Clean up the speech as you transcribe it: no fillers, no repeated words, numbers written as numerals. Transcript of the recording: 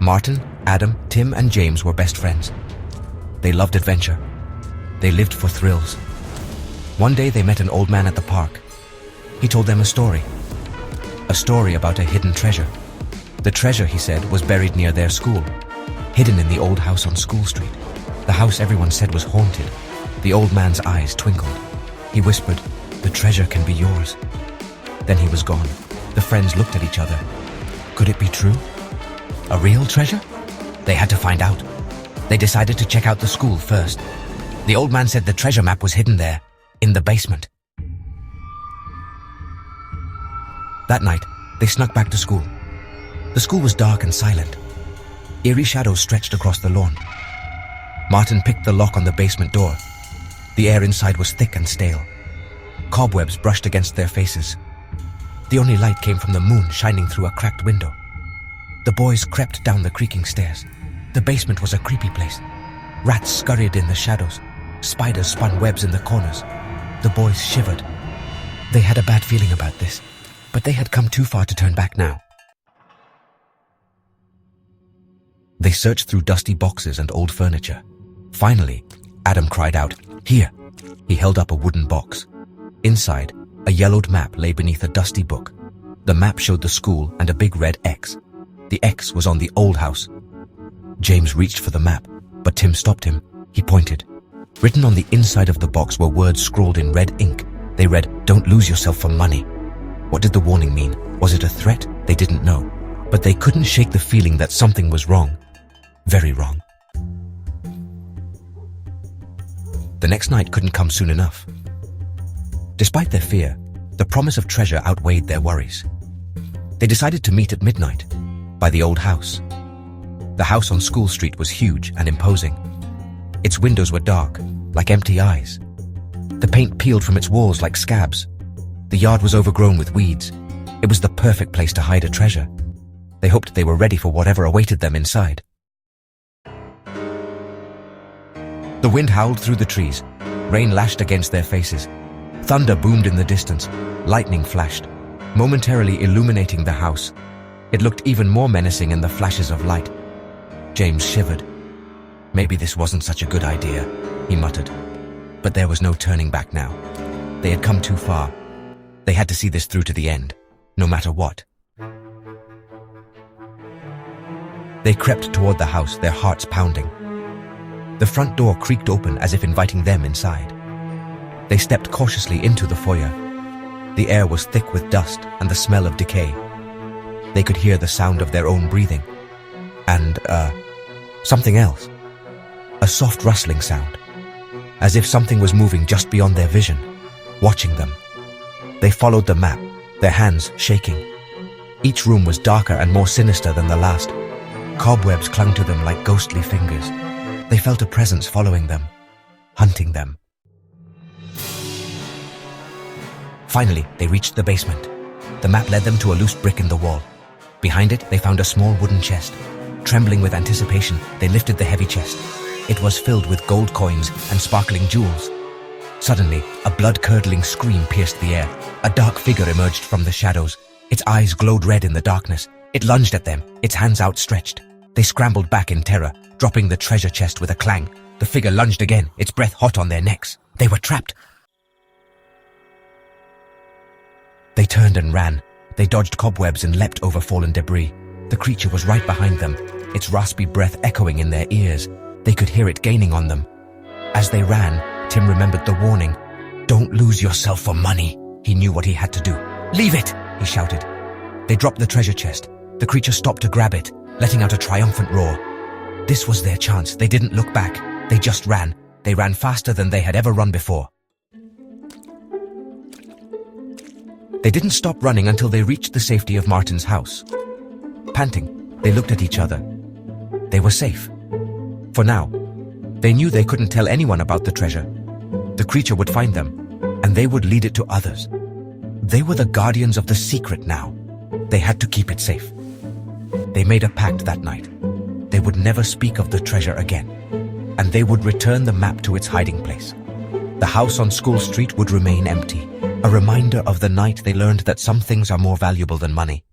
Martin, Adam, Tim, and James were best friends. They loved adventure. They lived for thrills. One day they met an old man at the park. He told them a story about a hidden treasure. The treasure, he said, was buried near their school, hidden in the old house on School Street. The house everyone said was haunted. The old man's eyes twinkled. He whispered, "The treasure can be yours." Then he was gone. The friends looked at each other. Could it be true? A real treasure? They had to find out. They decided to check out the school first. The old man said the treasure map was hidden there, in the basement. That night, they snuck back to school. The school was dark and silent. Eerie shadows stretched across the lawn. Martin picked the lock on the basement door. The air inside was thick and stale. Cobwebs brushed against their faces. The only light came from the moon shining through a cracked window. The boys crept down the creaking stairs. The basement was a creepy place. Rats scurried in the shadows. Spiders spun webs in the corners. The boys shivered. They had a bad feeling about this, but they had come too far to turn back now. They searched through dusty boxes and old furniture. Finally, Adam cried out, "Here!" He held up a wooden box. Inside, a yellowed map lay beneath a dusty book. The map showed the school and a big red X. The X was on the old house. James reached for the map, but Tim stopped him. He pointed. Written on the inside of the box were words scrawled in red ink. They read, "Don't lose yourself for money." What did the warning mean? Was it a threat? They didn't know. But they couldn't shake the feeling that something was wrong. Very wrong. The next night couldn't come soon enough. Despite their fear, the promise of treasure outweighed their worries. They decided to meet at midnight, by the old house. The house on School Street was huge and imposing. Its windows were dark, like empty eyes. The paint peeled from its walls like scabs. The yard was overgrown with weeds. It was the perfect place to hide a treasure. They hoped they were ready for whatever awaited them inside. The wind howled through the trees. Rain lashed against their faces. Thunder boomed in the distance. Lightning flashed, momentarily illuminating the house. It looked even more menacing in the flashes of light. James shivered. Maybe this wasn't such a good idea, he muttered. But there was no turning back now. They had come too far. They had to see this through to the end, no matter what. They crept toward the house, their hearts pounding. The front door creaked open as if inviting them inside. They stepped cautiously into the foyer. The air was thick with dust and the smell of decay. They could hear the sound of their own breathing. And, something else. A soft rustling sound. As if something was moving just beyond their vision, watching them. They followed the map, their hands shaking. Each room was darker and more sinister than the last. Cobwebs clung to them like ghostly fingers. They felt a presence following them, hunting them. Finally, they reached the basement. The map led them to a loose brick in the wall. Behind it, they found a small wooden chest. Trembling with anticipation, they lifted the heavy chest. It was filled with gold coins and sparkling jewels. Suddenly, a blood-curdling scream pierced the air. A dark figure emerged from the shadows. Its eyes glowed red in the darkness. It lunged at them, its hands outstretched. They scrambled back in terror, dropping the treasure chest with a clang. The figure lunged again, its breath hot on their necks. They were trapped. They turned and ran. They dodged cobwebs and leapt over fallen debris. The creature was right behind them, its raspy breath echoing in their ears. They could hear it gaining on them. As they ran, Tim remembered the warning. "Don't lose yourself for money." He knew what he had to do. "Leave it!" he shouted. They dropped the treasure chest. The creature stopped to grab it, letting out a triumphant roar. This was their chance. They didn't look back. They just ran. They ran faster than they had ever run before. They didn't stop running until they reached the safety of Martin's house. Panting, they looked at each other. They were safe. For now. They knew they couldn't tell anyone about the treasure. The creature would find them, and they would lead it to others. They were the guardians of the secret now. They had to keep it safe. They made a pact that night. They would never speak of the treasure again, and they would return the map to its hiding place. The house on School Street would remain empty, a reminder of the night they learned that some things are more valuable than money.